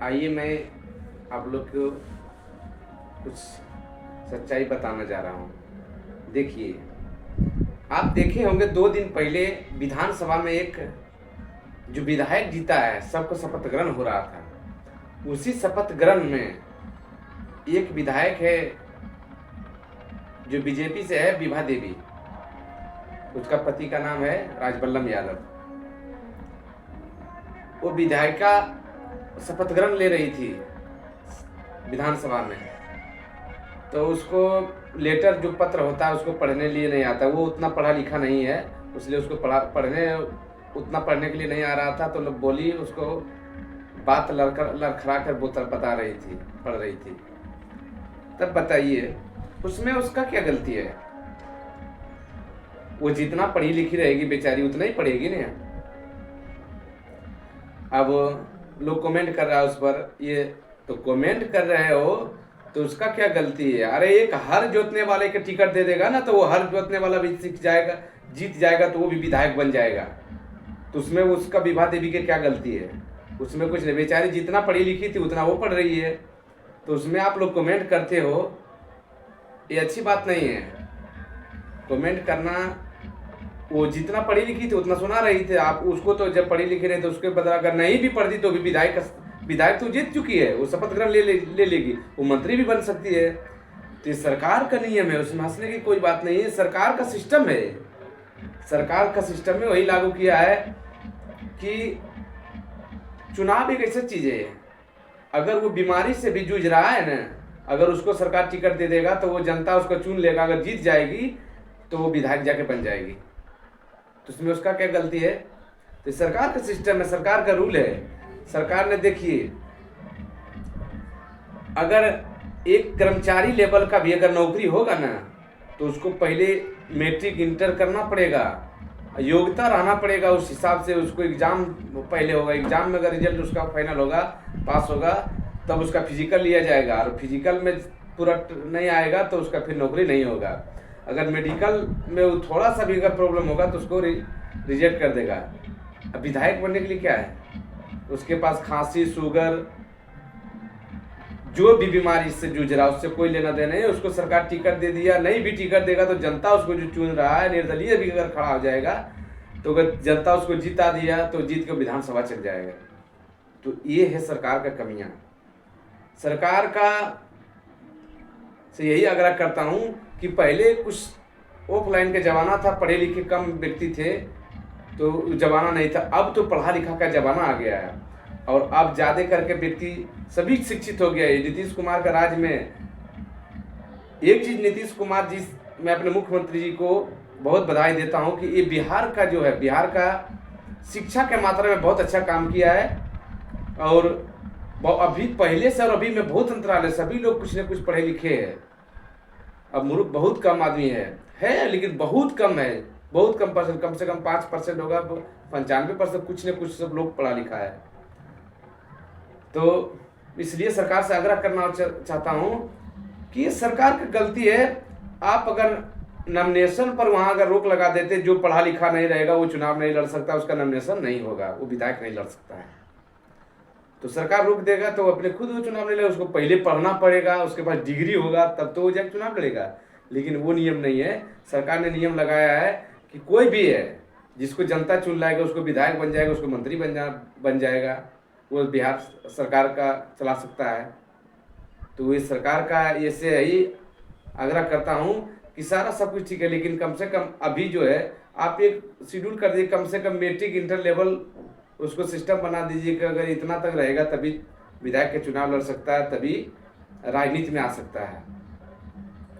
आइए मैं आप लोग को कुछ सच्चाई बताना जा रहा हूँ। देखिए, आप देखे होंगे 2 दिन पहले विधानसभा में एक जो विधायक जीता है, सबको शपथ ग्रहण हो रहा था। उसी शपथ ग्रहण में एक विधायक है जो बीजेपी से है, विभा देवी। उसका पति का नाम है राजबल्लभ यादव। वो विधायिका शपथ ग्रहण ले रही थी विधानसभा में, तो उसको लेटर जो पत्र होता है उसको पढ़ने लिए नहीं आता। वो उतना पढ़ा लिखा नहीं है, इसलिए उसको उतना पढ़ने के लिए नहीं आ रहा था। तो लोग बोली उसको बात लड़खड़ा कर बता रही थी, पढ़ रही थी। तब बताइए उसमें उसका क्या गलती है? वो जितना पढ़ी लिखी रहेगी बेचारी उतना ही पढ़ेगी ना। अब लोग कमेंट कर रहा है उस पर, ये तो कमेंट कर रहे हो तो उसका क्या गलती है? अरे एक हर जोतने वाले के टिकट दे देगा ना, तो वो हर जोतने वाला भी सीख जाएगा, जीत जाएगा, तो वो भी विधायक बन जाएगा। तो उसमें उसका विभा देवी की क्या गलती है? उसमें कुछ नहीं, बेचारी जितना पढ़ी लिखी थी उतना वो पढ़ रही है। तो उसमें आप लोग कमेंट करते हो, ये अच्छी बात नहीं है। कमेंट करना, वो जितना पढ़ी लिखी थी उतना सुना रही थी आप उसको। तो जब पढ़ी लिखी रही तो उसके बदला अगर नहीं भी पढ़ती तो भी विधायक तो जीत चुकी है, वो शपथ ग्रहण ले लेगी, वो मंत्री भी बन सकती है। तो ये सरकार का नियम है, उसमें हंसने की कोई बात नहीं है। सरकार का सिस्टम है, सरकार का सिस्टम में वही लागू किया है कि चुनाव एक ऐसी चीज है, अगर वो बीमारी से भी जूझ रहा है ना, अगर उसको सरकार टिकट दे देगा तो वो जनता उसको चुन लेगा। अगर जीत जाएगी तो वो विधायक जाके बन जाएगी। तो उसमें उसका क्या गलती है? तो सरकार का सिस्टम है, सरकार का रूल है। सरकार ने देखिए, अगर एक कर्मचारी लेवल का भी अगर नौकरी होगा ना, तो उसको पहले मैट्रिक इंटर करना पड़ेगा, योग्यता रहना पड़ेगा। उस हिसाब से उसको एग्जाम पहले होगा, एग्जाम में अगर रिजल्ट उसका फाइनल होगा, पास होगा, तब उसका फिजिकल लिया जाएगा। और फिजिकल में पूरा नहीं आएगा तो उसका फिर नौकरी नहीं होगा। अगर मेडिकल में वो थोड़ा सा भी अगर प्रॉब्लम होगा तो उसको रिजेक्ट कर देगा। अब विधायक बनने के लिए क्या है? उसके पास खांसी, शुगर, जो भी बीमारी से जूझ रहा है उससे कोई लेना देना नहीं। उसको सरकार टिकट दे दिया, नहीं भी टिकट देगा तो जनता उसको जो चुन रहा है, निर्दलीय भी अगर खड़ा हो जाएगा तो अगर जनता उसको जिता दिया तो जीत के विधानसभा चल जाएगा। तो ये है सरकार का कमियां। सरकार का से यही आग्रह करता हूं कि पहले कुछ ऑफलाइन का जमाना था, पढ़े लिखे कम व्यक्ति थे तो जमाना नहीं था। अब तो पढ़ा लिखा का जमाना आ गया है और अब ज्यादा करके व्यक्ति सभी शिक्षित हो गया है। नीतीश कुमार का राज में एक चीज, नीतीश कुमार जी, मैं अपने मुख्यमंत्री जी को बहुत बधाई देता हूं कि ये बिहार का जो है, बिहार का शिक्षा के मात्रा में बहुत अच्छा काम किया है। और अभी पहले से और अभी में बहुत अंतराल है। सभी लोग कुछ न कुछ पढ़े लिखे हैं। अब मूर्ख बहुत कम आदमी है लेकिन बहुत कम है, बहुत कम परसेंट, कम से कम 5% होगा, 95% कुछ न कुछ सब लोग पढ़ा लिखा है। तो इसलिए सरकार से आग्रह करना चाहता हूं कि ये सरकार की गलती है। आप अगर नॉमिनेशन पर वहां अगर रोक लगा देते, जो पढ़ा लिखा नहीं रहेगा वो चुनाव नहीं लड़ सकता, उसका नॉमिनेशन नहीं होगा, वो विधायक नहीं लड़ सकता है। तो सरकार रोक देगा तो अपने खुद वो चुनाव नहीं लड़ेगा, उसको पहले पढ़ना पड़ेगा, उसके पास डिग्री होगा तब तो वो जाके चुनाव लड़ेगा। लेकिन वो नियम नहीं है। सरकार ने नियम लगाया है कि कोई भी है जिसको जनता चुन लाएगा उसको विधायक बन जाएगा, उसको मंत्री बन जाएगा, वो बिहार सरकार का चला सकता है। तो ये सरकार का ऐसे ही आग्रह करता हूँ कि सारा सब कुछ ठीक है, लेकिन कम से कम अभी जो है आप एक शेड्यूल कर दीजिए, कम से कम मैट्रिक इंटर लेवल उसको सिस्टम बना दीजिए कि अगर इतना तक रहेगा तभी विधायक के चुनाव लड़ सकता है, तभी राजनीति में आ सकता है।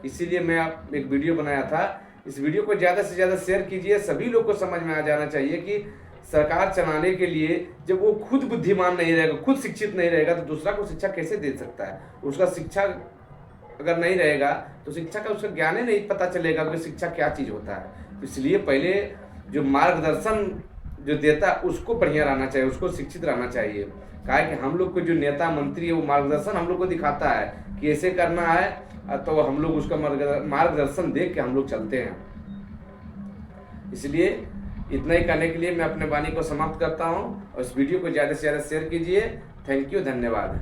इसीलिए मैं आप एक वीडियो बनाया था। इस वीडियो को ज़्यादा से ज़्यादा शेयर कीजिए। सभी लोग को समझ में आ जाना चाहिए कि सरकार चलाने के लिए जब वो खुद बुद्धिमान नहीं रहेगा, खुद शिक्षित नहीं रहेगा, तो दूसरा को शिक्षा कैसे दे सकता है? उसका शिक्षा अगर नहीं रहेगा तो शिक्षा का उसका ज्ञान ही नहीं पता चलेगा कि शिक्षा क्या चीज़ होता है। तो इसलिए पहले जो मार्गदर्शन जो देता है उसको बढ़िया रहना चाहिए, उसको शिक्षित रहना चाहिए। कहा है कि हम लोग को जो नेता मंत्री है वो मार्गदर्शन हम लोग को दिखाता है कि ऐसे करना है, तो हम लोग उसका मार्गदर्शन देख के हम लोग चलते हैं। इसलिए इतना ही करने के लिए मैं अपने वाणी को समाप्त करता हूँ और इस वीडियो को ज़्यादा से ज़्यादा शेयर कीजिए थैंक यू, धन्यवाद।